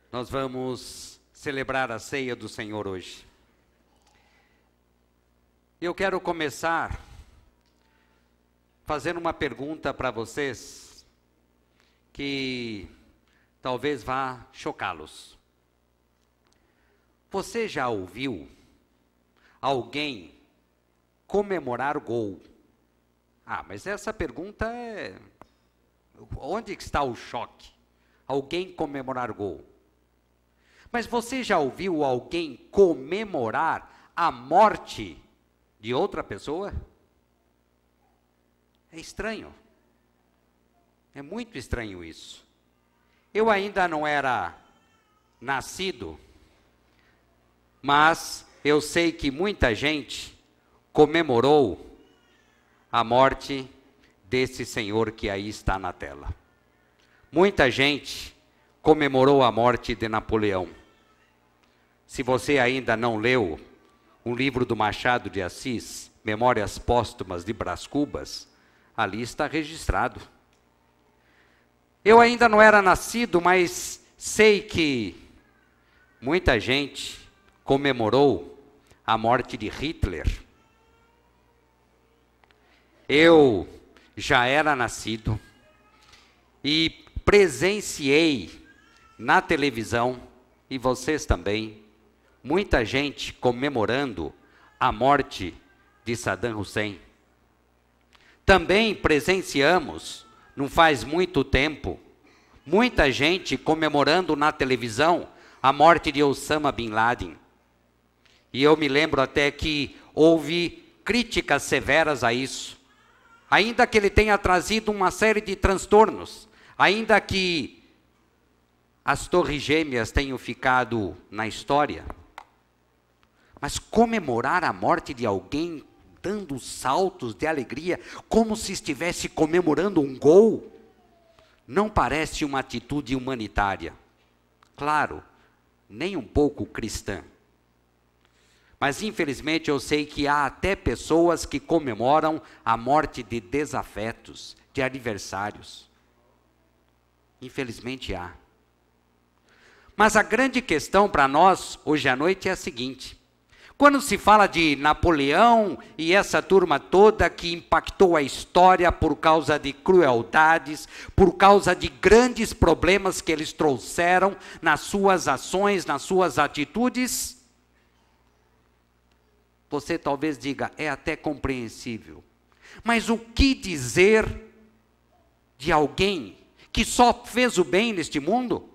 Nós vamos celebrar a ceia do Senhor hoje. Eu quero começar fazendo uma pergunta para vocês que talvez vá chocá-los. Você já ouviu alguém comemorar gol? Mas essa pergunta é... Onde está o choque? Alguém comemorar gol. Mas você já ouviu alguém comemorar a morte de outra pessoa? É estranho. É muito estranho isso. Eu ainda não era nascido, mas eu sei que muita gente comemorou a morte desse senhor que aí está na tela. Muita gente comemorou a morte de Napoleão. Se você ainda não leu um livro do Machado de Assis, Memórias Póstumas de Brás Cubas, ali está registrado. Eu ainda não era nascido, mas sei que muita gente comemorou a morte de Hitler. Eu já era nascido e presenciei na televisão, e vocês também, muita gente comemorando a morte de Saddam Hussein. Também presenciamos, não faz muito tempo, muita gente comemorando na televisão a morte de Osama Bin Laden. E eu me lembro até que houve críticas severas a isso. Ainda que ele tenha trazido uma série de transtornos, ainda que as torres gêmeas tenham ficado na história, mas comemorar a morte de alguém dando saltos de alegria, como se estivesse comemorando um gol, não parece uma atitude humanitária. Claro, nem um pouco cristã. Mas infelizmente eu sei que há até pessoas que comemoram a morte de desafetos, de aniversários. Infelizmente há. Mas a grande questão para nós hoje à noite é a seguinte: quando se fala de Napoleão e essa turma toda que impactou a história por causa de crueldades, por causa de grandes problemas que eles trouxeram nas suas ações, nas suas atitudes, você talvez diga, é até compreensível. Mas o que dizer de alguém que só fez o bem neste mundo?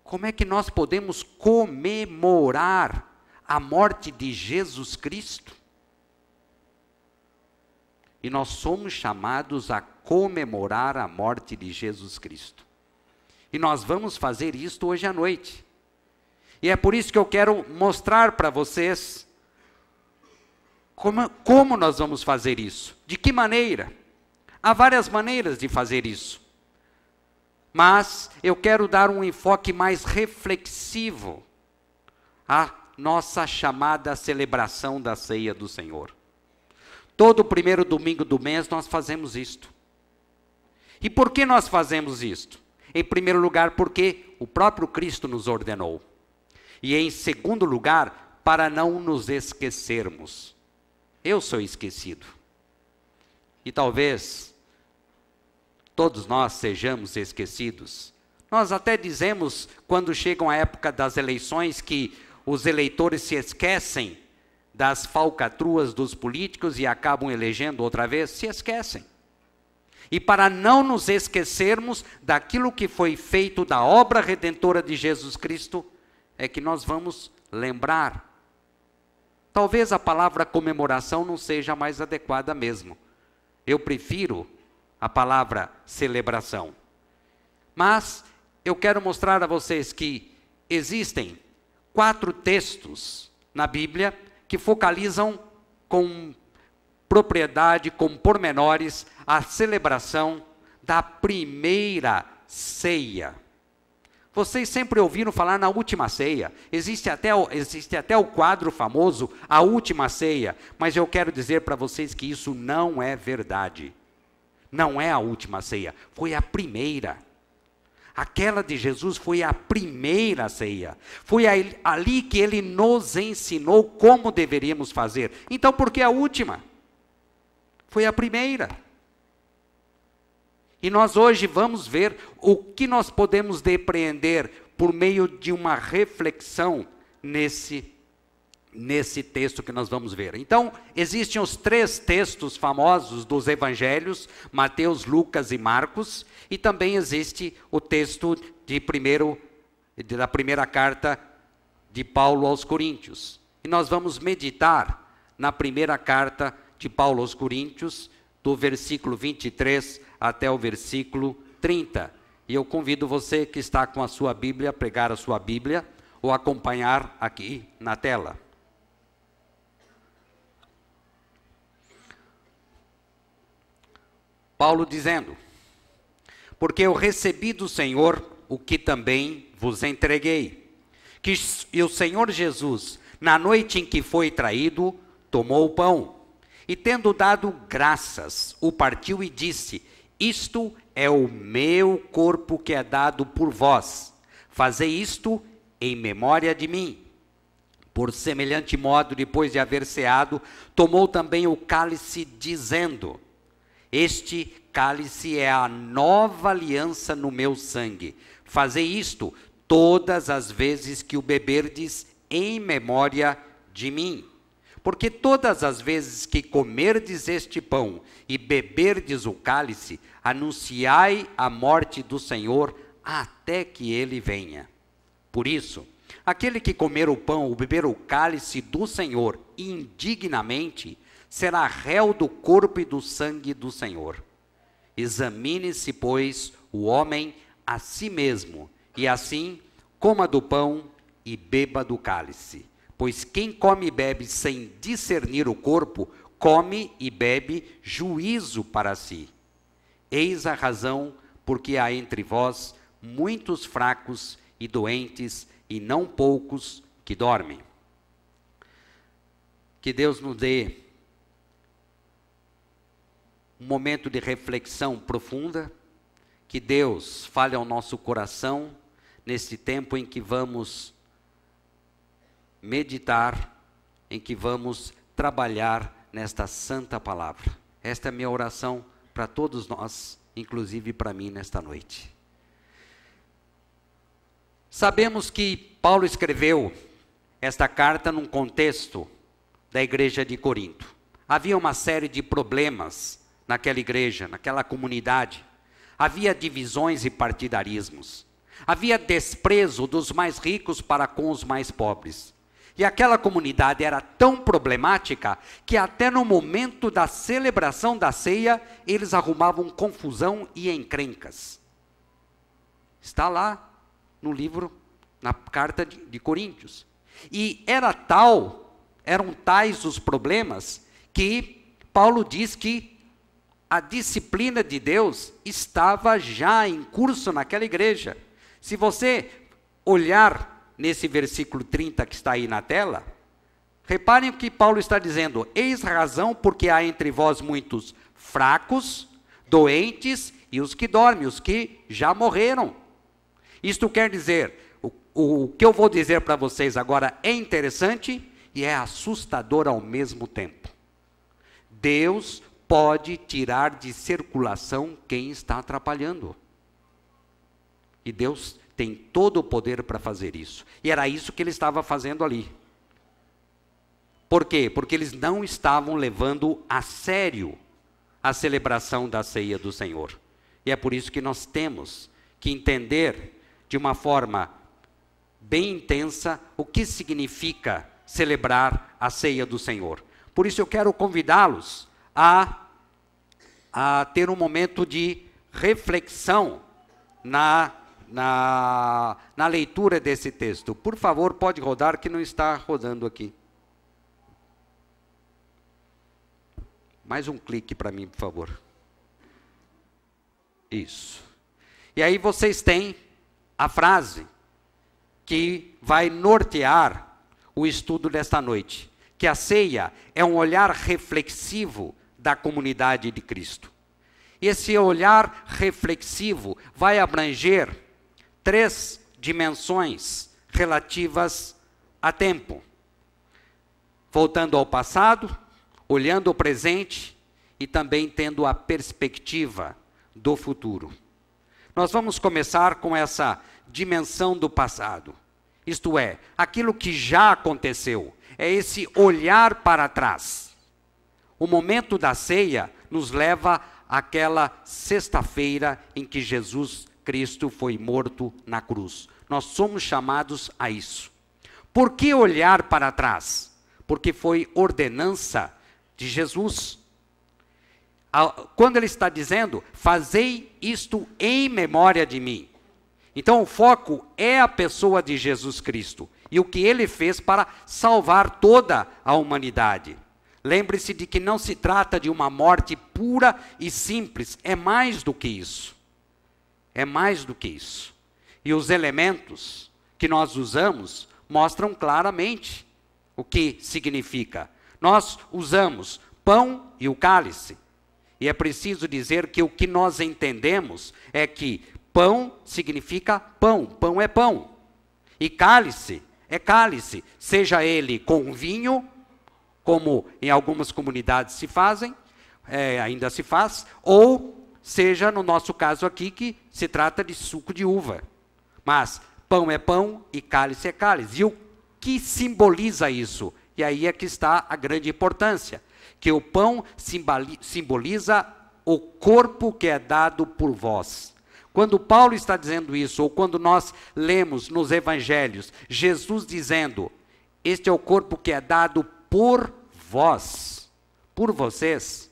Como é que nós podemos comemorar a morte de Jesus Cristo? E nós somos chamados a comemorar a morte de Jesus Cristo. E nós vamos fazer isto hoje à noite. E é por isso que eu quero mostrar para vocês como nós vamos fazer isso. De que maneira? Há várias maneiras de fazer isso. Mas eu quero dar um enfoque mais reflexivo à nossa chamada celebração da ceia do Senhor. Todo primeiro domingo do mês nós fazemos isto. E por que nós fazemos isto? Em primeiro lugar, porque o próprio Cristo nos ordenou. E em segundo lugar, para não nos esquecermos. Eu sou esquecido. E talvez todos nós sejamos esquecidos. Nós até dizemos, quando chegam a época das eleições, que os eleitores se esquecem das falcatruas dos políticos e acabam elegendo outra vez, se esquecem. E para não nos esquecermos daquilo que foi feito da obra redentora de Jesus Cristo, é que nós vamos lembrar. Talvez a palavra comemoração não seja a mais adequada mesmo. Eu prefiro a palavra celebração. Mas eu quero mostrar a vocês que existem 4 textos na Bíblia que focalizam com propriedade, com pormenores, a celebração da primeira ceia. Vocês sempre ouviram falar na última ceia. Existe até o quadro famoso, a última ceia. Mas eu quero dizer para vocês que isso não é verdade. Não é a última ceia, foi a primeira. Aquela de Jesus foi a primeira ceia. Foi ali que ele nos ensinou como deveríamos fazer. Então, por que a última? Foi a primeira. E nós hoje vamos ver o que nós podemos depreender por meio de uma reflexão nesse texto que nós vamos ver. Então, existem os 3 textos famosos dos evangelhos, Mateus, Lucas e Marcos, e também existe o texto da primeira carta de Paulo aos Coríntios. E nós vamos meditar na primeira carta de Paulo aos Coríntios, do versículo 23 até o versículo 30. E eu convido você que está com a sua Bíblia a pegar a sua Bíblia ou acompanhar aqui na tela. Paulo dizendo: porque eu recebi do Senhor o que também vos entreguei, que o Senhor Jesus, na noite em que foi traído, tomou o pão, e tendo dado graças, o partiu e disse: isto é o meu corpo que é dado por vós, fazei isto em memória de mim. Por semelhante modo, depois de haver ceado, tomou também o cálice, dizendo: este cálice é a nova aliança no meu sangue. Fazei isto todas as vezes que o beberdes em memória de mim. Porque todas as vezes que comerdes este pão e beberdes o cálice, anunciai a morte do Senhor até que ele venha. Por isso, aquele que comer o pão ou beber o cálice do Senhor indignamente, será réu do corpo e do sangue do Senhor. Examine-se, pois, o homem a si mesmo, e assim coma do pão e beba do cálice. Pois quem come e bebe sem discernir o corpo, come e bebe juízo para si. Eis a razão porque há entre vós muitos fracos e doentes, e não poucos que dormem. Que Deus nos dê um momento de reflexão profunda, que Deus fale ao nosso coração nesse tempo em que vamos meditar, em que vamos trabalhar nesta santa palavra. Esta é a minha oração para todos nós, inclusive para mim nesta noite. Sabemos que Paulo escreveu esta carta num contexto da igreja de Corinto. Havia uma série de problemas naquela igreja, naquela comunidade. Havia divisões e partidarismos. Havia desprezo dos mais ricos para com os mais pobres. E aquela comunidade era tão problemática que até no momento da celebração da ceia, eles arrumavam confusão e encrencas. Está lá no livro, na carta de Coríntios. E eram tais os problemas que Paulo diz que a disciplina de Deus estava já em curso naquela igreja. Se você olhar nesse versículo 30 que está aí na tela, reparem o que Paulo está dizendo: eis a razão porque há entre vós muitos fracos, doentes e os que dormem, os que já morreram. Isto quer dizer, o que eu vou dizer para vocês agora é interessante e é assustador ao mesmo tempo. Deus pode tirar de circulação quem está atrapalhando. E Deus tem todo o poder para fazer isso. E era isso que ele estava fazendo ali. Por quê? Porque eles não estavam levando a sério a celebração da ceia do Senhor. E é por isso que nós temos que entender de uma forma bem intensa o que significa celebrar a ceia do Senhor. Por isso eu quero convidá-los a ter um momento de reflexão na leitura desse texto. Por favor, pode rodar, que não está rodando aqui. Mais um clique para mim, por favor. Isso. E aí vocês têm a frase que vai nortear o estudo desta noite, que a ceia é um olhar reflexivo da comunidade de Cristo. Esse olhar reflexivo vai abranger 3 dimensões relativas a tempo. Voltando ao passado, olhando o presente e também tendo a perspectiva do futuro. Nós vamos começar com essa dimensão do passado. Isto é, aquilo que já aconteceu. É esse olhar para trás. O momento da ceia nos leva àquela sexta-feira em que Jesus Cristo foi morto na cruz. Nós somos chamados a isso. Por que olhar para trás? Porque foi ordenança de Jesus. Quando ele está dizendo, fazei isto em memória de mim. Então o foco é a pessoa de Jesus Cristo e o que ele fez para salvar toda a humanidade. Lembre-se de que não se trata de uma morte pura e simples, é mais do que isso. É mais do que isso. E os elementos que nós usamos mostram claramente o que significa. Nós usamos pão e o cálice. E é preciso dizer que o que nós entendemos é que pão significa pão, pão é pão. E cálice é cálice, seja ele com vinho, como em algumas comunidades se fazem, ainda se faz, ou seja, no nosso caso aqui, que se trata de suco de uva. Mas pão é pão e cálice é cálice. E o que simboliza isso? E aí é que está a grande importância. Que o pão simboliza o corpo que é dado por vós. Quando Paulo está dizendo isso, ou quando nós lemos nos evangelhos, Jesus dizendo, este é o corpo que é dado por vós, por vocês.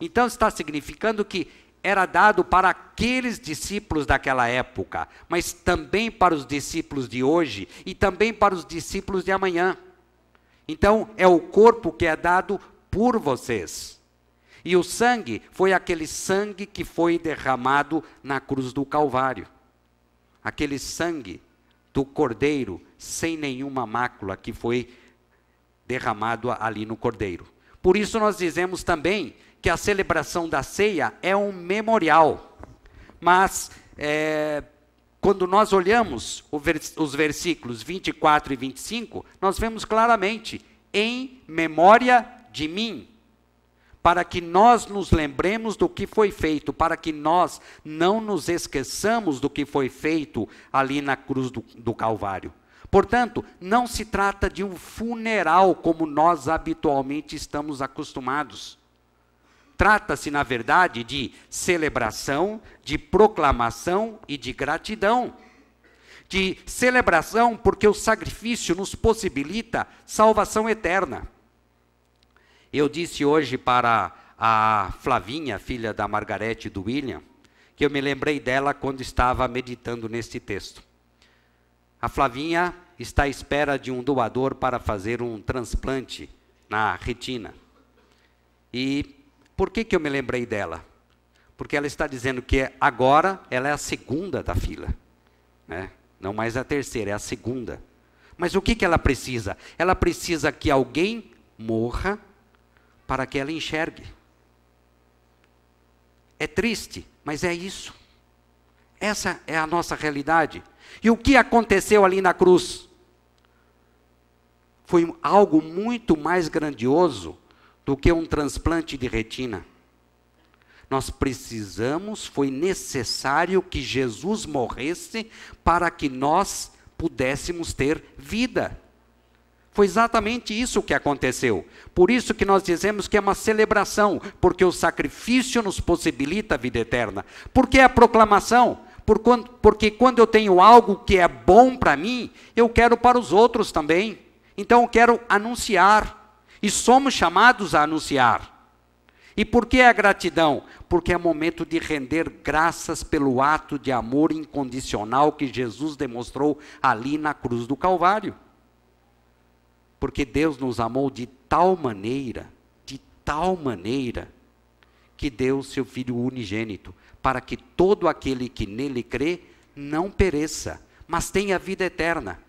Então está significando que era dado para aqueles discípulos daquela época, mas também para os discípulos de hoje e também para os discípulos de amanhã. Então é o corpo que é dado por vocês. E o sangue foi aquele sangue que foi derramado na cruz do Calvário. Aquele sangue do cordeiro sem nenhuma mácula que foi derramado ali no cordeiro. Por isso nós dizemos também que a celebração da ceia é um memorial. Mas quando nós olhamos os versículos 24 e 25, nós vemos claramente, em memória de mim, para que nós nos lembremos do que foi feito, para que nós não nos esqueçamos do que foi feito ali na cruz do Calvário. Portanto, não se trata de um funeral como nós habitualmente estamos acostumados. Trata-se, na verdade, de celebração, de proclamação e de gratidão. De celebração porque o sacrifício nos possibilita salvação eterna. Eu disse hoje para a Flavinha, filha da Margarete e do William, que eu me lembrei dela quando estava meditando neste texto. A Flavinha está à espera de um doador para fazer um transplante na retina. E por que eu me lembrei dela? Porque ela está dizendo que agora ela é a segunda da fila, né? Não mais a terceira, é a segunda. Mas o que ela precisa? Ela precisa que alguém morra para que ela enxergue. É triste, mas é isso. Essa é a nossa realidade. E o que aconteceu ali na cruz? Foi algo muito mais grandioso do que um transplante de retina. Nós precisamos, foi necessário que Jesus morresse para que nós pudéssemos ter vida. Foi exatamente isso que aconteceu. Por isso que nós dizemos que é uma celebração, porque o sacrifício nos possibilita a vida eterna. Por que a proclamação? Porque quando eu tenho algo que é bom para mim, eu quero para os outros também. Então eu quero anunciar. E somos chamados a anunciar. E por que a gratidão? Porque é momento de render graças pelo ato de amor incondicional que Jesus demonstrou ali na cruz do Calvário. Porque Deus nos amou de tal maneira, que deu seu Filho unigênito, para que todo aquele que nele crê não pereça, mas tenha vida eterna.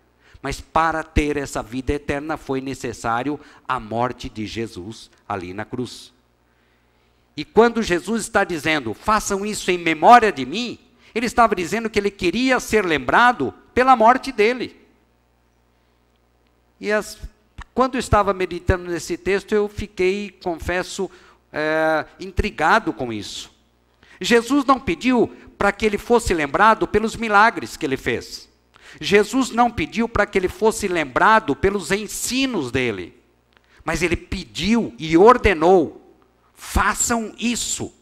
Mas para ter essa vida eterna foi necessário a morte de Jesus ali na cruz. E quando Jesus está dizendo, façam isso em memória de mim, Ele estava dizendo que ele queria ser lembrado pela morte dele. E quando eu estava meditando nesse texto, eu fiquei, confesso, intrigado com isso. Jesus não pediu para que ele fosse lembrado pelos milagres que ele fez. Jesus não pediu para que ele fosse lembrado pelos ensinos dele. Mas ele pediu e ordenou: façam isso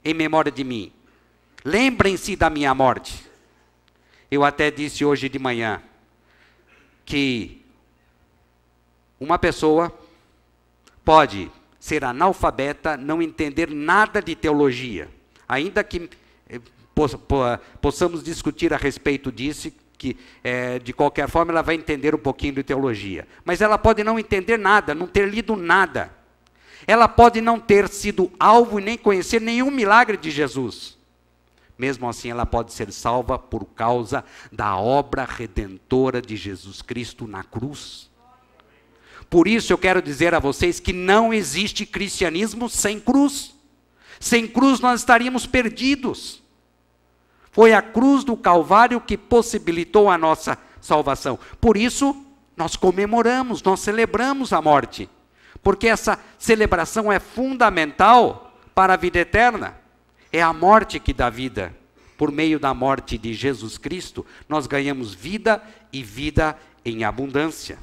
em memória de mim. Lembrem-se da minha morte. Eu até disse hoje de manhã que uma pessoa pode ser analfabeta, não entender nada de teologia, ainda que possamos discutir a respeito disso, que de qualquer forma ela vai entender um pouquinho de teologia. Mas ela pode não entender nada, não ter lido nada. Ela pode não ter sido alvo e nem conhecer nenhum milagre de Jesus. Mesmo assim, ela pode ser salva por causa da obra redentora de Jesus Cristo na cruz. Por isso eu quero dizer a vocês que não existe cristianismo sem cruz. Sem cruz nós estaríamos perdidos. Foi a cruz do Calvário que possibilitou a nossa salvação. Por isso, nós comemoramos, nós celebramos a morte. Porque essa celebração é fundamental para a vida eterna. É a morte que dá vida. Por meio da morte de Jesus Cristo, nós ganhamos vida e vida em abundância.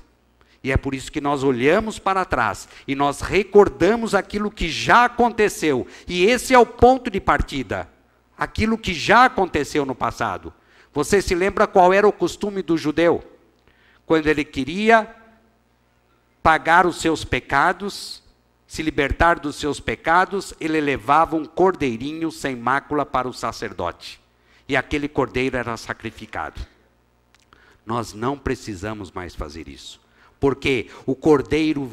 E é por isso que nós olhamos para trás e nós recordamos aquilo que já aconteceu. E esse é o ponto de partida. Aquilo que já aconteceu no passado. Você se lembra qual era o costume do judeu? Quando ele queria pagar os seus pecados, se libertar dos seus pecados, ele levava um cordeirinho sem mácula para o sacerdote. E aquele cordeiro era sacrificado. Nós não precisamos mais fazer isso. Porque o cordeiro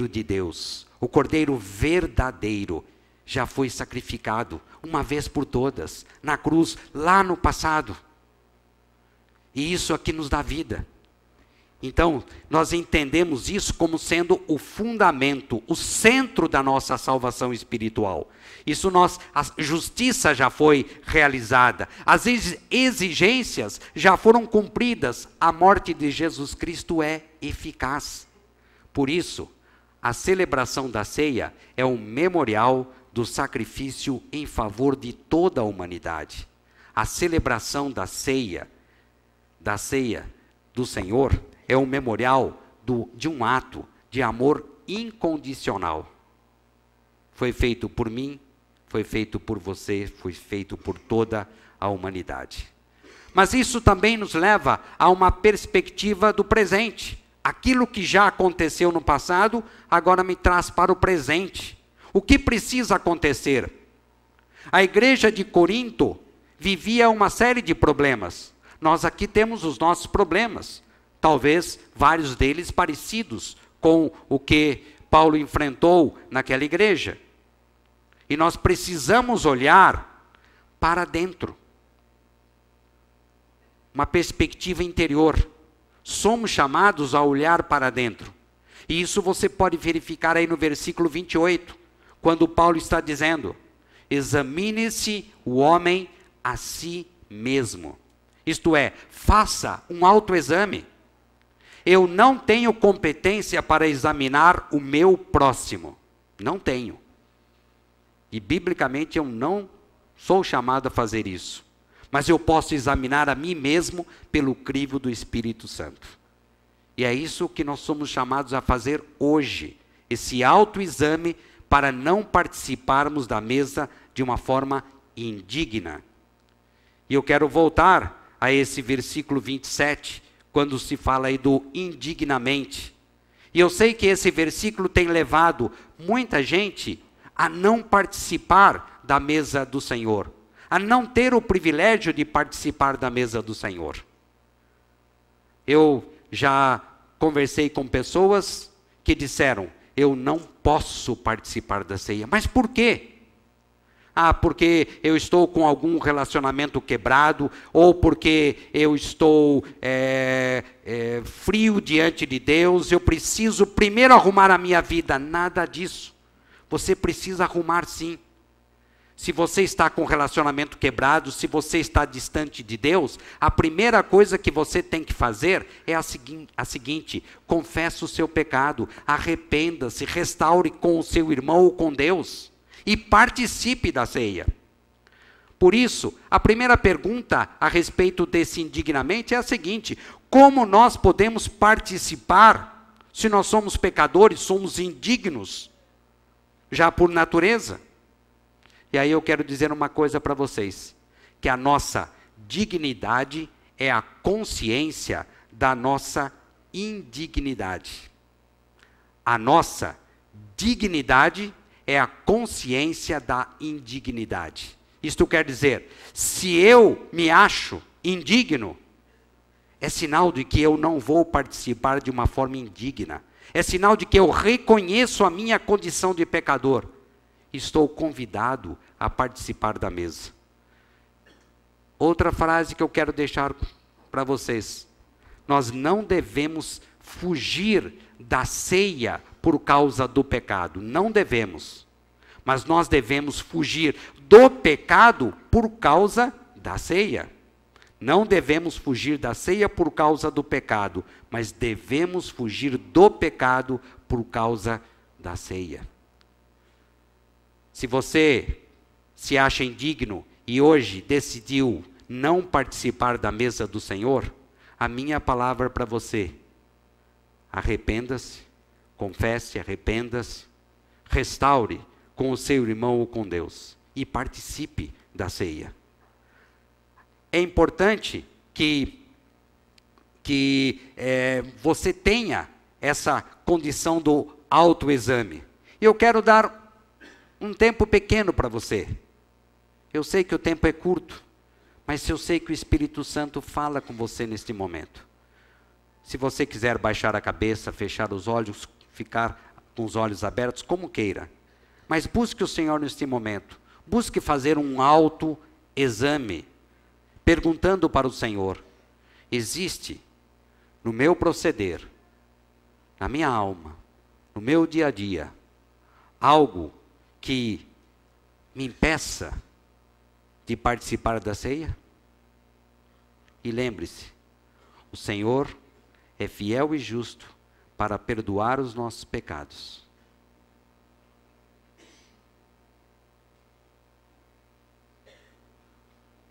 de Deus, o cordeiro verdadeiro, já foi sacrificado uma vez por todas, na cruz, lá no passado. E isso aqui nos dá vida. Então, nós entendemos isso como sendo o fundamento, o centro da nossa salvação espiritual. A justiça já foi realizada, as exigências já foram cumpridas, a morte de Jesus Cristo é eficaz. Por isso, a celebração da ceia é um memorial do sacrifício em favor de toda a humanidade. A celebração da ceia do Senhor é um memorial de um ato de amor incondicional. Foi feito por mim, foi feito por você, foi feito por toda a humanidade. Mas isso também nos leva a uma perspectiva do presente. Aquilo que já aconteceu no passado, agora me traz para o presente. O que precisa acontecer? A igreja de Corinto vivia uma série de problemas. Nós aqui temos os nossos problemas. Talvez vários deles parecidos com o que Paulo enfrentou naquela igreja. E nós precisamos olhar para dentro. Uma perspectiva interior. Somos chamados a olhar para dentro. E isso você pode verificar aí no versículo 28, quando Paulo está dizendo: examine-se o homem a si mesmo. Isto é, faça um autoexame. Eu não tenho competência para examinar o meu próximo. Não tenho. E biblicamente eu não sou chamado a fazer isso. Mas eu posso examinar a mim mesmo pelo crivo do Espírito Santo. E é isso que nós somos chamados a fazer hoje. Esse autoexame para não participarmos da mesa de uma forma indigna. E eu quero voltar a esse versículo 27, quando se fala aí do indignamente. E eu sei que esse versículo tem levado muita gente a não participar da mesa do Senhor, a não ter o privilégio de participar da mesa do Senhor. Eu já conversei com pessoas que disseram: eu não posso participar da ceia. Mas por quê? Porque eu estou com algum relacionamento quebrado, ou porque eu estou frio diante de Deus, eu preciso primeiro arrumar a minha vida. Nada disso. Você precisa arrumar sim. se você está com o relacionamento quebrado, se você está distante de Deus, a primeira coisa que você tem que fazer é a seguinte: confesse o seu pecado, arrependa-se, restaure com o seu irmão ou com Deus e participe da ceia. Por isso, a primeira pergunta a respeito desse indignamente é a seguinte: como nós podemos participar se nós somos pecadores, somos indignos, já por natureza? E aí eu quero dizer uma coisa para vocês, que a nossa dignidade é a consciência da nossa indignidade. A nossa dignidade é a consciência da indignidade. Isto quer dizer, se eu me acho indigno, é sinal de que eu não vou participar de uma forma indigna. É sinal de que eu reconheço a minha condição de pecador. Estou convidado a participar da mesa. Outra frase que eu quero deixar para vocês: nós não devemos fugir da ceia por causa do pecado. Não devemos. Mas nós devemos fugir do pecado por causa da ceia. Não devemos fugir da ceia por causa do pecado, mas devemos fugir do pecado por causa da ceia. Se você se acha indigno e hoje decidiu não participar da mesa do Senhor, a minha palavra para você: arrependa-se, confesse, arrependa-se, restaure com o seu irmão ou com Deus e participe da ceia. É importante que você tenha essa condição do autoexame. Eu quero dar um tempo pequeno para você. Eu sei que o tempo é curto, mas eu sei que o Espírito Santo fala com você neste momento. Se você quiser baixar a cabeça, fechar os olhos, ficar com os olhos abertos, como queira. Mas busque o Senhor neste momento. Busque fazer um autoexame, perguntando para o Senhor: existe no meu proceder, na minha alma, no meu dia a dia, algo que me impeça de participar da ceia? E lembre-se, o Senhor é fiel e justo para perdoar os nossos pecados.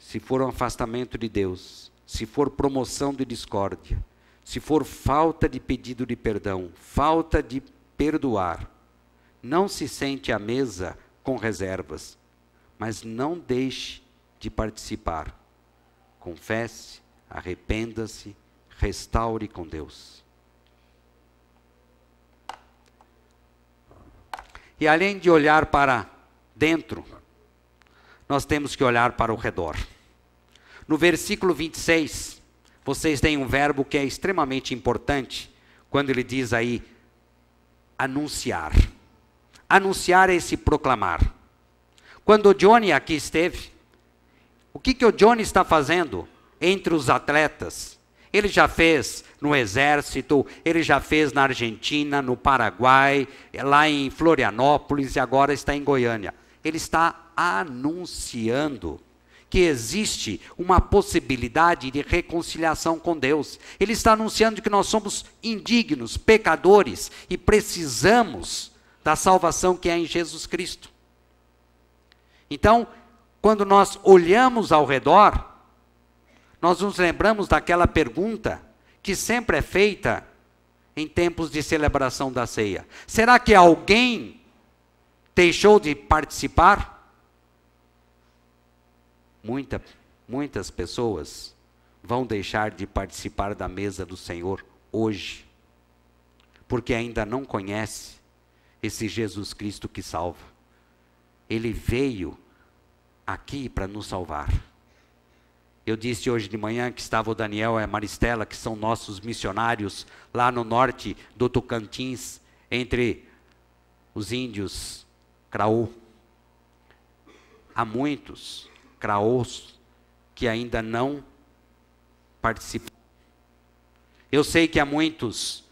Se for um afastamento de Deus, se for promoção de discórdia, se for falta de pedido de perdão, falta de perdoar, não se sente à mesa com reservas, mas não deixe de participar. Confesse, arrependa-se, restaure com Deus. E além de olhar para dentro, nós temos que olhar para o redor. No versículo 26, vocês têm um verbo que é extremamente importante, quando ele diz aí, anunciar. Anunciar é esse proclamar. Quando o Johnny aqui esteve, o que o Johnny está fazendo entre os atletas? Ele já fez no exército, ele já fez na Argentina, no Paraguai, lá em Florianópolis e agora está em Goiânia. Ele está anunciando que existe uma possibilidade de reconciliação com Deus. Ele está anunciando que nós somos indignos, pecadores e precisamos da salvação que é em Jesus Cristo. Então, quando nós olhamos ao redor, nós nos lembramos daquela pergunta que sempre é feita em tempos de celebração da ceia: será que alguém deixou de participar? Muitas pessoas vão deixar de participar da mesa do Senhor hoje, porque ainda não conhece esse Jesus Cristo que salva. Ele veio aqui para nos salvar. Eu disse hoje de manhã que estava o Daniel e a Maristela, que são nossos missionários lá no norte do Tocantins, entre os índios Craô. Há muitos Craôs que ainda não participam. Eu sei que há muitos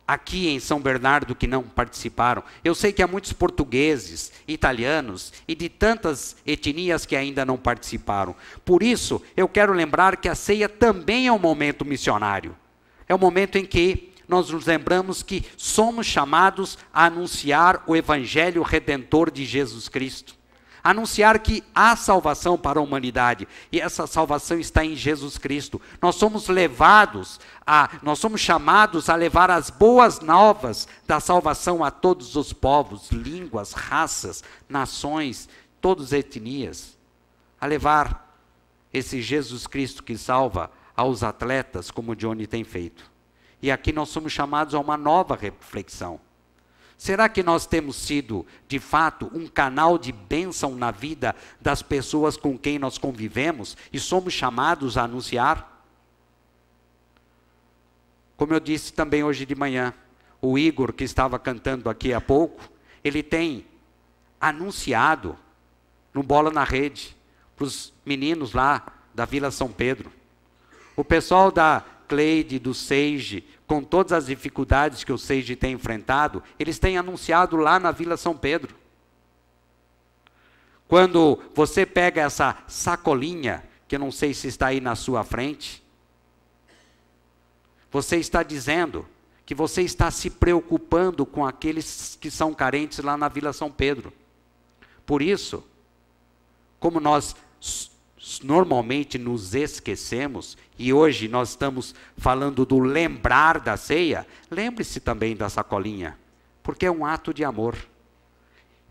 aqui em São Bernardo que não participaram. Eu sei que há muitos portugueses, italianos e de tantas etnias que ainda não participaram. Por isso, eu quero lembrar que a ceia também é um momento missionário. É um momento em que nós nos lembramos que somos chamados a anunciar o evangelho redentor de Jesus Cristo. Anunciar que há salvação para a humanidade, e essa salvação está em Jesus Cristo. Nós somos chamados a levar as boas novas da salvação a todos os povos, línguas, raças, nações, todas as etnias. A levar esse Jesus Cristo que salva aos atletas, como o Johnny tem feito. E aqui nós somos chamados a uma nova reflexão. Será que nós temos sido, de fato, um canal de bênção na vida das pessoas com quem nós convivemos e somos chamados a anunciar? Como eu disse também hoje de manhã, o Igor, que estava cantando aqui há pouco, ele tem anunciado no Bola na Rede, para os meninos lá da Vila São Pedro. O pessoal da Cleide, do Seige, com todas as dificuldades que o Seige tem enfrentado, eles têm anunciado lá na Vila São Pedro. Quando você pega essa sacolinha, que eu não sei se está aí na sua frente, você está dizendo que você está se preocupando com aqueles que são carentes lá na Vila São Pedro. Por isso, como nós normalmente nos esquecemos, e hoje nós estamos falando do lembrar da ceia, lembre-se também da sacolinha, porque é um ato de amor.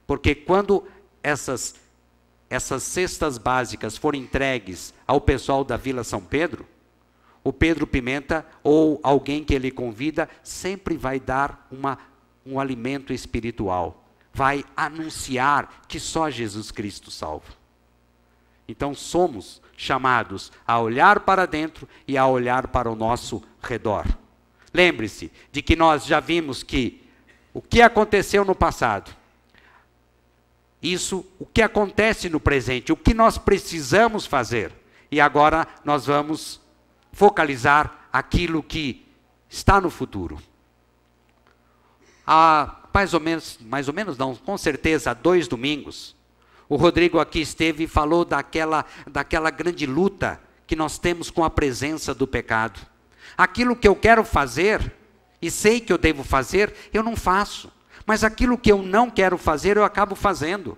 Porque quando essas cestas básicas forem entregues ao pessoal da Vila São Pedro, o Pedro Pimenta, ou alguém que ele convida, sempre vai dar um alimento espiritual, vai anunciar que só Jesus Cristo salva. Então somos chamados a olhar para dentro e a olhar para o nosso redor. Lembre-se de que nós já vimos que o que aconteceu no passado, o que acontece no presente, o que nós precisamos fazer. E agora nós vamos focalizar aquilo que está no futuro. Há mais ou menos não, com certeza, 2 domingos, o Rodrigo aqui esteve e falou daquela grande luta que nós temos com a presença do pecado. Aquilo que eu quero fazer, e sei que eu devo fazer, eu não faço. Mas aquilo que eu não quero fazer, eu acabo fazendo.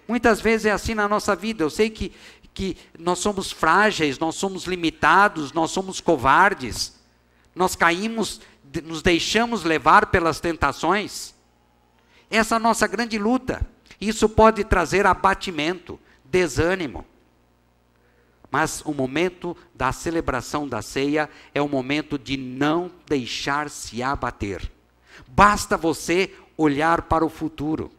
Muitas vezes é assim na nossa vida. Eu sei que nós somos frágeis, nós somos limitados, nós somos covardes. Nós caímos, nos deixamos levar pelas tentações. Essa é a nossa grande luta. Isso pode trazer abatimento, desânimo. Mas o momento da celebração da ceia é o momento de não deixar se abater. Basta você olhar para o futuro.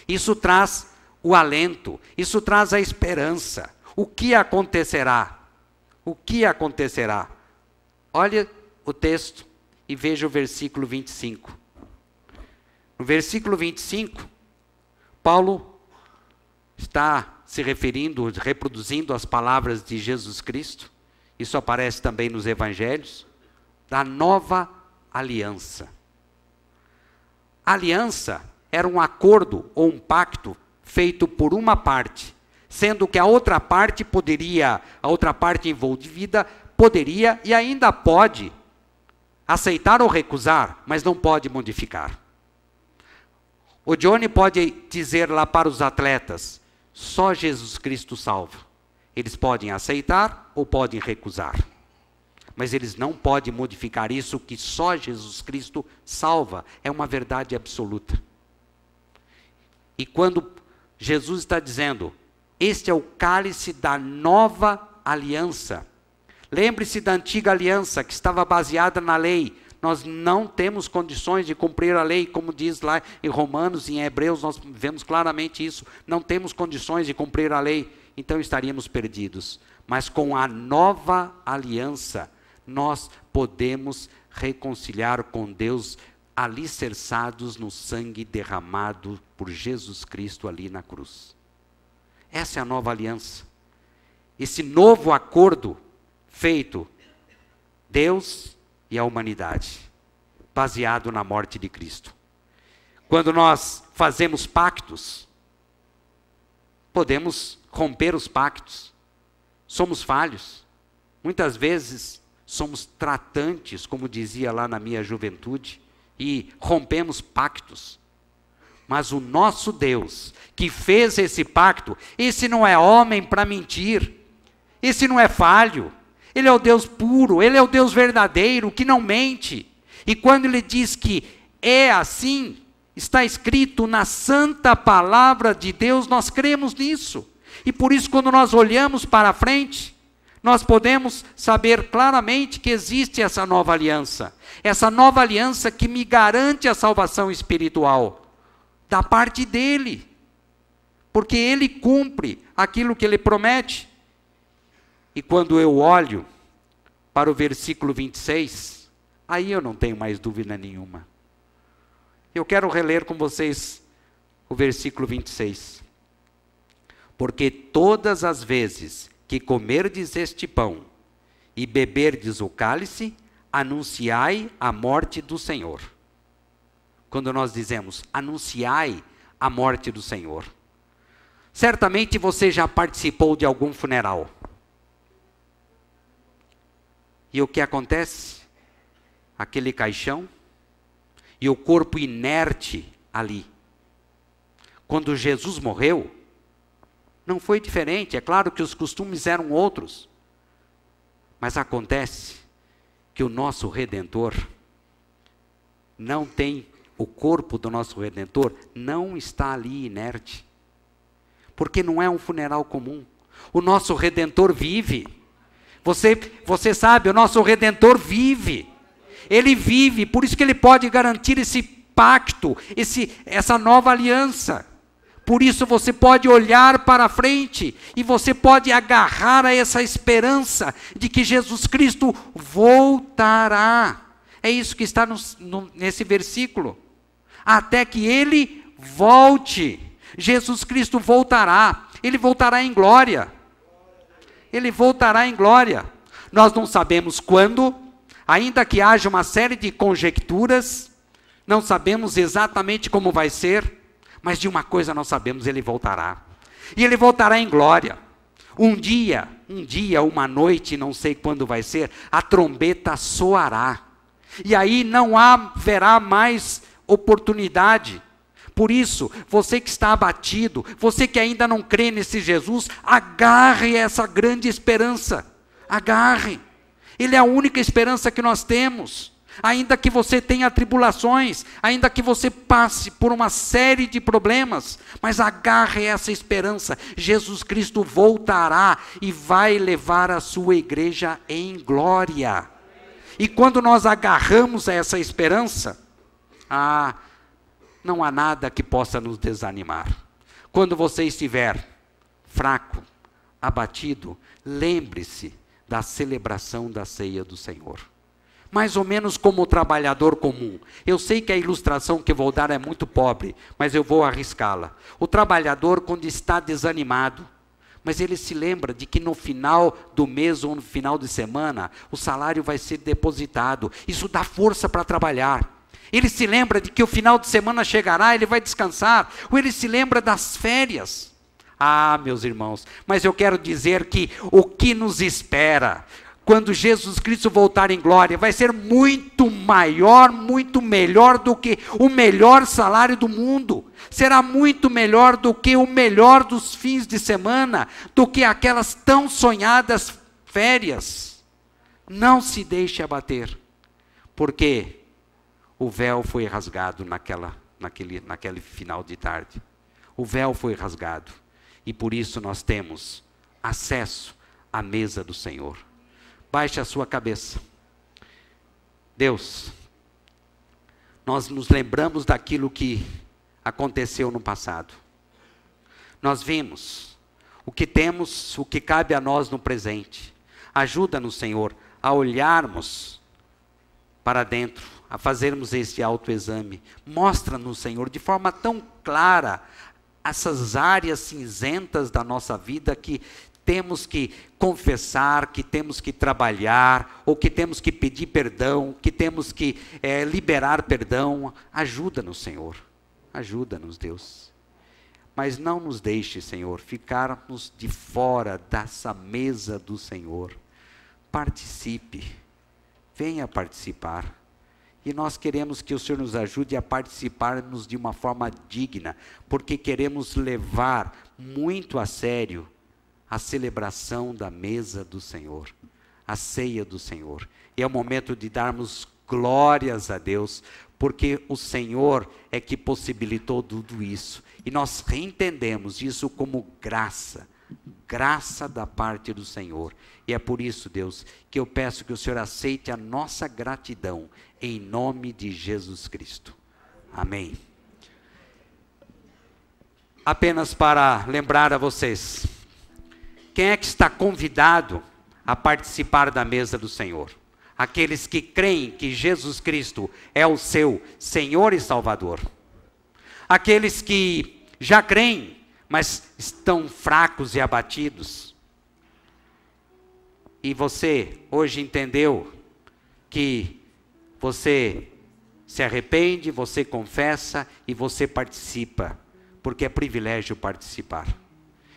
Isso traz o alento, isso traz a esperança. O que acontecerá? O que acontecerá? Olha o texto e veja o versículo 25. No versículo 25, Paulo está se referindo, reproduzindo as palavras de Jesus Cristo, isso aparece também nos evangelhos, da nova aliança. A aliança era um acordo ou um pacto feito por uma parte, sendo que a outra parte envolvida poderia e ainda pode aceitar ou recusar, mas não pode modificar. O Johnny pode dizer lá para os atletas, só Jesus Cristo salva. Eles podem aceitar ou podem recusar. Mas eles não podem modificar isso, que só Jesus Cristo salva. É uma verdade absoluta. E quando Jesus está dizendo, este é o cálice da nova aliança. Lembre-se da antiga aliança, que estava baseada na lei. Nós não temos condições de cumprir a lei, como diz lá em Romanos e em Hebreus, nós vemos claramente isso. Não temos condições de cumprir a lei, então estaríamos perdidos. Mas com a nova aliança, nós podemos reconciliar com Deus, alicerçados no sangue derramado por Jesus Cristo ali na cruz. Essa é a nova aliança. Esse novo acordo feito, Deus e a humanidade. baseado na morte de Cristo. Quando nós fazemos pactos, podemos romper os pactos. Somos falhos. Muitas vezes somos tratantes, como dizia lá na minha juventude, e rompemos pactos. Mas o nosso Deus, que fez esse pacto, esse não é homem para mentir. Esse não é falho. Ele é o Deus puro, Ele é o Deus verdadeiro, que não mente. E quando Ele diz que é assim, está escrito na santa palavra de Deus, nós cremos nisso. E por isso, quando nós olhamos para frente, nós podemos saber claramente que existe essa nova aliança. Essa nova aliança que me garante a salvação espiritual, da parte dEle. Porque Ele cumpre aquilo que Ele promete. E quando eu olho para o versículo 26, aí eu não tenho mais dúvida nenhuma. Eu quero reler com vocês o versículo 26. Porque todas as vezes que comerdes este pão e beberdes o cálice, anunciai a morte do Senhor. Quando nós dizemos, anunciai a morte do Senhor. Certamente você já participou de algum funeral. E o que acontece? Aquele caixão e o corpo inerte ali. Quando Jesus morreu, não foi diferente. É claro que os costumes eram outros. Mas acontece que o nosso Redentor não tem, o corpo do nosso Redentor não está ali inerte. Porque não é um funeral comum. O nosso Redentor vive. Você sabe, o nosso Redentor vive. Ele vive, por isso que Ele pode garantir esse pacto, essa nova aliança. Por isso você pode olhar para frente e você pode agarrar a essa esperança de que Jesus Cristo voltará. É isso que está nesse versículo. Até que Ele volte. Jesus Cristo voltará. Ele voltará em glória. Ele voltará em glória. Nós não sabemos quando, ainda que haja uma série de conjecturas, não sabemos exatamente como vai ser, mas de uma coisa nós sabemos, Ele voltará. E Ele voltará em glória. Um dia, uma noite, não sei quando vai ser, a trombeta soará. E aí não haverá mais oportunidade. Por isso, você que está abatido, você que ainda não crê nesse Jesus, agarre essa grande esperança. Agarre. Ele é a única esperança que nós temos. Ainda que você tenha tribulações, ainda que você passe por uma série de problemas, mas agarre essa esperança. Jesus Cristo voltará e vai levar a sua igreja em glória. E quando nós agarramos a essa esperança, não há nada que possa nos desanimar. Quando você estiver fraco, abatido, lembre-se da celebração da ceia do Senhor. Mais ou menos como o trabalhador comum. Eu sei que a ilustração que vou dar é muito pobre, mas eu vou arriscá-la. O trabalhador, quando está desanimado, mas ele se lembra de que no final do mês ou no final de semana, o salário vai ser depositado. Isso dá força para trabalhar. Ele se lembra de que o final de semana chegará, ele vai descansar. Ou ele se lembra das férias. Meus irmãos, mas eu quero dizer que o que nos espera quando Jesus Cristo voltar em glória, vai ser muito maior, muito melhor do que o melhor salário do mundo. Será muito melhor do que o melhor dos fins de semana, do que aquelas tão sonhadas férias. Não se deixe abater, porque o véu foi rasgado naquele final de tarde. O véu foi rasgado, e por isso nós temos acesso à mesa do Senhor. Baixe a sua cabeça. Deus, nós nos lembramos daquilo que aconteceu no passado. Nós vimos o que temos, o que cabe a nós no presente. Ajuda-nos, Senhor, a olharmos para dentro, a fazermos esse autoexame. Mostra-nos, Senhor, de forma tão clara, essas áreas cinzentas da nossa vida que temos que confessar, que temos que trabalhar, ou que temos que pedir perdão, que temos que liberar perdão. Ajuda-nos, Senhor. Ajuda-nos, Deus. Mas não nos deixe, Senhor, ficarmos de fora dessa mesa do Senhor. Participe. Venha participar. E nós queremos que o Senhor nos ajude a participarmos de uma forma digna, porque queremos levar muito a sério a celebração da mesa do Senhor, a ceia do Senhor. E é o momento de darmos glórias a Deus, porque o Senhor é que possibilitou tudo isso. E nós entendemos isso como graça, graça da parte do Senhor. E é por isso, Deus, que eu peço que o Senhor aceite a nossa gratidão, em nome de Jesus Cristo. Amém. Apenas para lembrar a vocês, quem é que está convidado a participar da mesa do Senhor? Aqueles que creem que Jesus Cristo é o seu Senhor e Salvador. Aqueles que já creem, mas estão fracos e abatidos. E você hoje entendeu que você se arrepende, você confessa e você participa, porque é privilégio participar.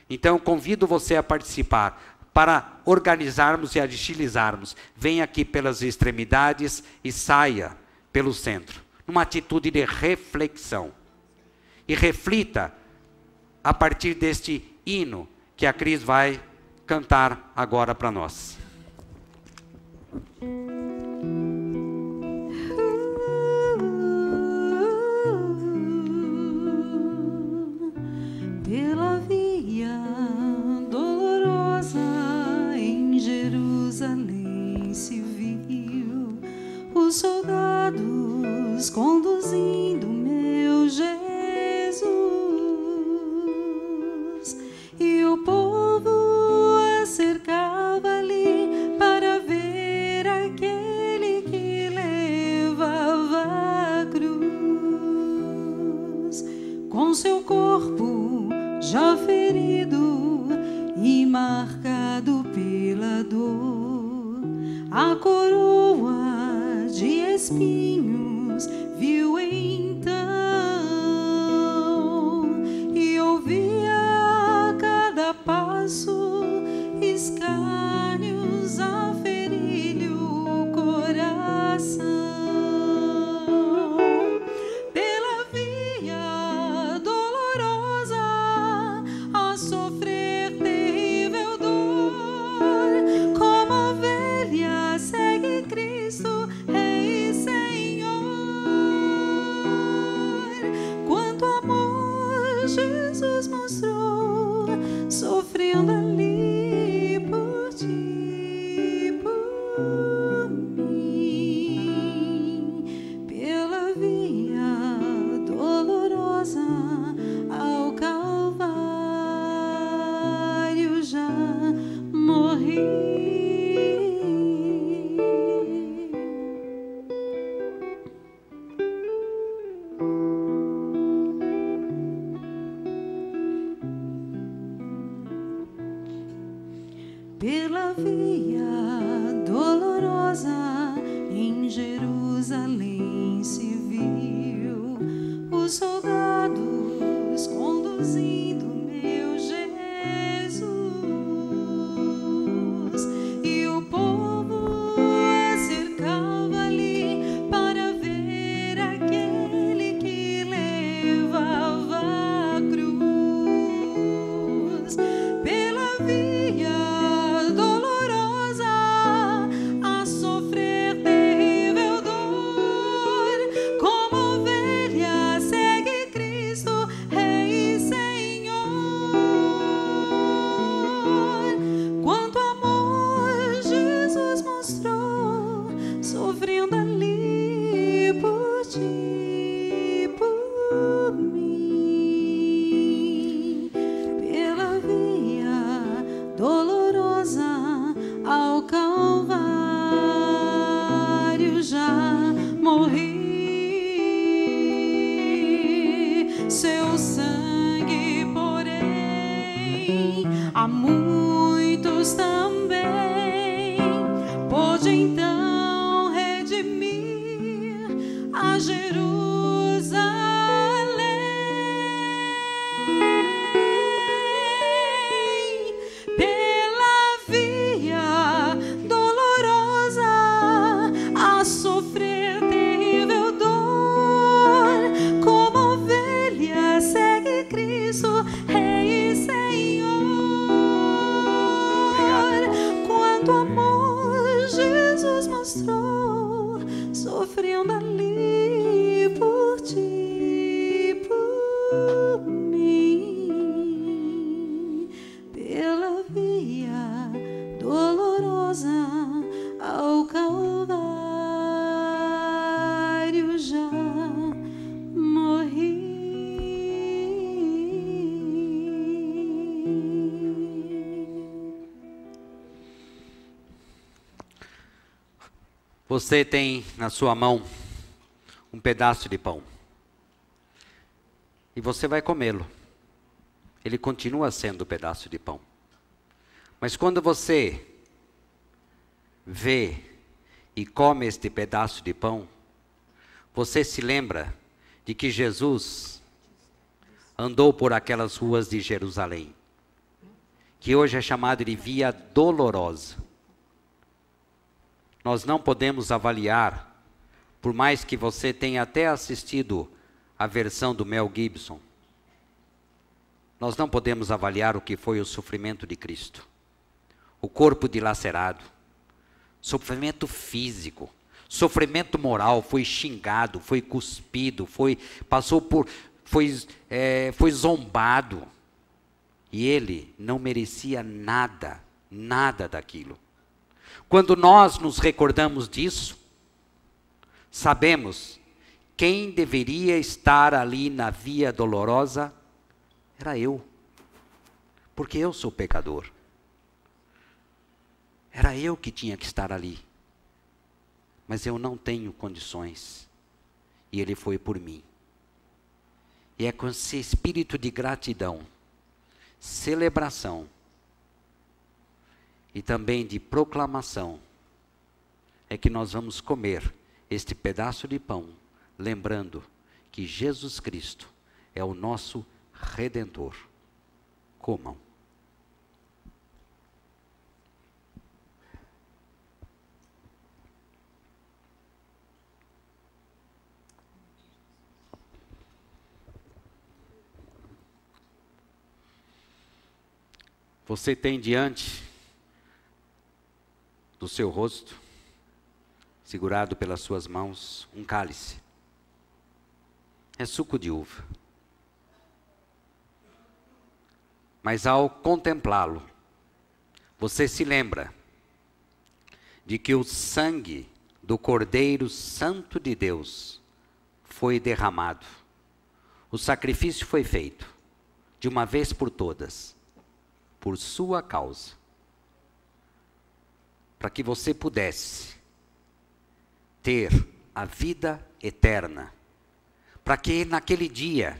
Então eu convido você a participar, para organizarmos e agilizarmos. Venha aqui pelas extremidades e saia pelo centro, numa atitude de reflexão. E reflita a partir deste hino que a Cris vai cantar agora para nós. Pela via dolorosa em Jerusalém se viu os soldados conduzindo meu Jesus, e o povo a cercava ali para ver aquele que levava a cruz, com seu corpo já ferido e marcado pela dor, a coroa de espinhos viu então, e ouvia a cada passo escárnios a ferir-lhe o coração. Pela via dolorosa a sofrer terrível dor, como ovelha segue Cristo, Rei e Senhor. Quanto amor Jesus mostrou, sofrendo ali por ti, por mim. Pela via dolorosa ao Calvário já morri. Pela via dolorosa em Jerusalém se viu os soldados conduzindo meu Jesus, e o povo a cercava ali para ver aquele que levava a cruz. Pela via dolorosa a sofrer terrível dor, como ovelha segue Cristo, Rei e Senhor. Jesus mostrou, sofrendo ali por ti, por mim, pela via dolorosa ao Calvário já morri. Você tem na sua mão um pedaço de pão. E você vai comê-lo. Ele continua sendo um pedaço de pão. Mas quando você vê e come este pedaço de pão, você se lembra de que Jesus andou por aquelas ruas de Jerusalém, que hoje é chamado de Via Dolorosa. Nós não podemos avaliar, por mais que você tenha até assistido a versão do Mel Gibson, nós não podemos avaliar o que foi o sofrimento de Cristo. O corpo dilacerado, sofrimento físico, sofrimento moral, foi xingado, foi cuspido, foi zombado. E ele não merecia nada, nada daquilo. Quando nós nos recordamos disso, sabemos quem deveria estar ali na via dolorosa era eu, porque eu sou pecador. Era eu que tinha que estar ali, mas eu não tenho condições, e ele foi por mim. E é com esse espírito de gratidão, celebração, e também de proclamação, é que nós vamos comer este pedaço de pão, lembrando que Jesus Cristo é o nosso Redentor. Comam. Você tem diante do seu rosto, segurado pelas suas mãos, um cálice. É suco de uva. Mas ao contemplá-lo, você se lembra de que o sangue do Cordeiro Santo de Deus foi derramado. O sacrifício foi feito, de uma vez por todas, por sua causa, para que você pudesse ter a vida eterna, para que naquele dia,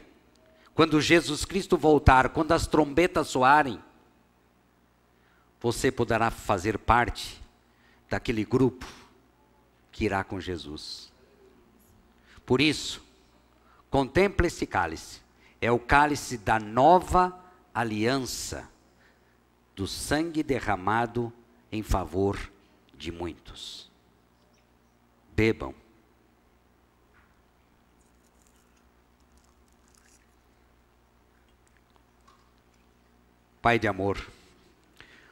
quando Jesus Cristo voltar, quando as trombetas soarem, você poderá fazer parte daquele grupo que irá com Jesus. Por isso, contemple esse cálice, é o cálice da nova aliança, do sangue derramado em favor de muitos. Bebam. Pai de amor,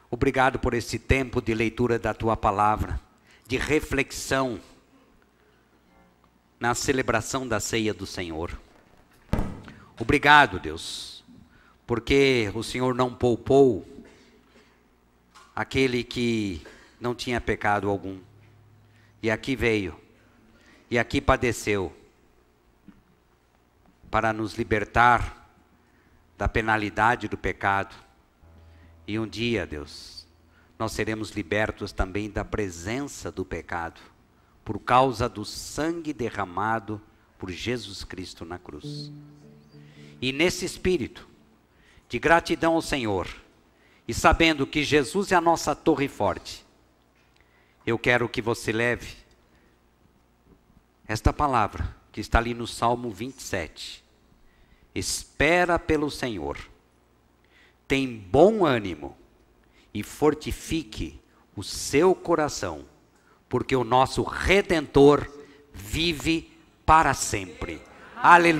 obrigado por esse tempo de leitura da Tua Palavra, de reflexão na celebração da ceia do Senhor. Obrigado, Deus, porque o Senhor não poupou aquele que não tinha pecado algum, e aqui veio, e aqui padeceu, para nos libertar da penalidade do pecado, e um dia, Deus, nós seremos libertos também da presença do pecado, por causa do sangue derramado por Jesus Cristo na cruz. E nesse espírito de gratidão ao Senhor, e sabendo que Jesus é a nossa torre forte, eu quero que você leve esta palavra que está ali no Salmo 27. Espera pelo Senhor, tem bom ânimo e fortifique o seu coração, porque o nosso Redentor vive para sempre. Aleluia.